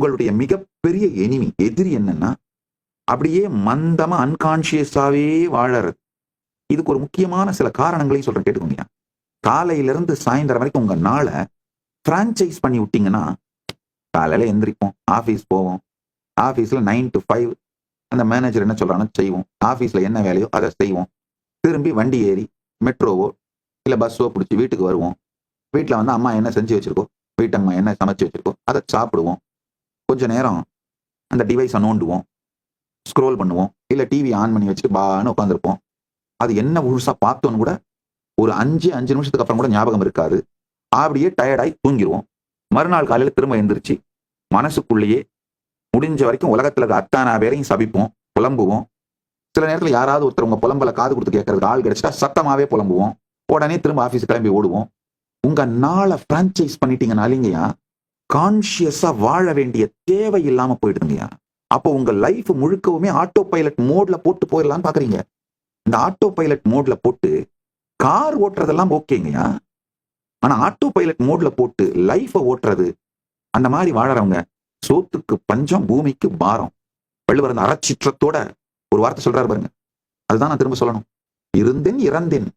உங்களுடைய மிகப்பெரிய எதிரி என்னன்னா, அப்படியே மந்தமா அன்கான்சியஸாவே வாழறது. இதுக்கு ஒரு முக்கியமான சில காரணங்களையும் சொல்றேன், கேட்டுக்கோங்க. காலையில இருந்து சாயந்தரம் வரைக்கும் உங்க நாளை பிரான்சைஸ் பண்ணி விட்டீங்கன்னா, காலையில எந்திரிப்போம், ஆபீஸ் போவோம், ஆபீஸ்ல 9 to 5 அந்த மேனேஜர் என்ன சொல்றான்னு செய்வோம், ஆபீஸ்ல என்ன வேலையோ அதை செய்வோம், திரும்பி வண்டி ஏறி மெட்ரோவோ இல்ல பஸ்ஸோ பிடிச்சி வீட்டுக்கு வருவோம். வீட்டுல வந்து அம்மா என்ன செஞ்சு வச்சிருக்கோ, வீட்டம்மா என்ன சமைச்சு வச்சிருக்கோ அதை சாப்பிடுவோம். கொஞ்ச நேரம் அந்த டிவைஸை நோண்டுவோம், ஸ்க்ரோல் பண்ணுவோம், இல்ல டிவி ஆன் பண்ணி வச்சுட்டு பான்னு உட்காந்துருப்போம். அது என்ன முழுசா பார்த்தோன்னு கூட ஒரு 5 நிமிஷத்துக்கு அப்புறம் கூட ஞாபகம் இருக்காது. அப்படியே டயர்டாகி தூங்கிடுவோம். மறுநாள் காலையில திரும்ப எந்திரிச்சு மனசுக்குள்ளேயே முடிஞ்ச வரைக்கும் உலகத்துல இருக்க அத்தானா பேரையும் சபிப்போம், புலம்புவோம். சில நேரத்துல யாராவது ஒருத்தர் உங்க புலம்பல காது கொடுத்து கேட்கறதுக்கு ஆள் கிடைச்சிட்டா சத்தமாவே புலம்புவோம். உடனே திரும்ப ஆபீஸ் கிளம்பி ஓடுவோம். உங்க நாளை பிரான்சைஸ் பண்ணிட்டீங்கனாலிங்கயா, கான்சியஸா வாழ வேண்டிய தேவை இல்லாம போயிடுதுங்கய்யா. அப்போ உங்க லைஃப் முழுக்கவுமே ஆட்டோ பைலட் மோட்ல போட்டு போயிடலாம்னு பாக்குறீங்க. இந்த ஆட்டோ பைலட் மோட்ல போட்டு கார் ஓட்டுறதெல்லாம் ஓகேங்கய்யா. ஆனா ஆட்டோ பைலட் மோட்ல போட்டு லைஃப ஓட்டுறது, அந்த மாதிரி வாழறவங்க சோத்துக்கு பஞ்சம், பூமிக்கு பாரம். வள்ளுவர் அந்த அறச்சிற்றத்தோட ஒரு வார்த்தை சொல்றாரு பாருங்க, அதுதான் நான் திரும்ப சொல்லணும். இருந்தேன் இறந்தேன்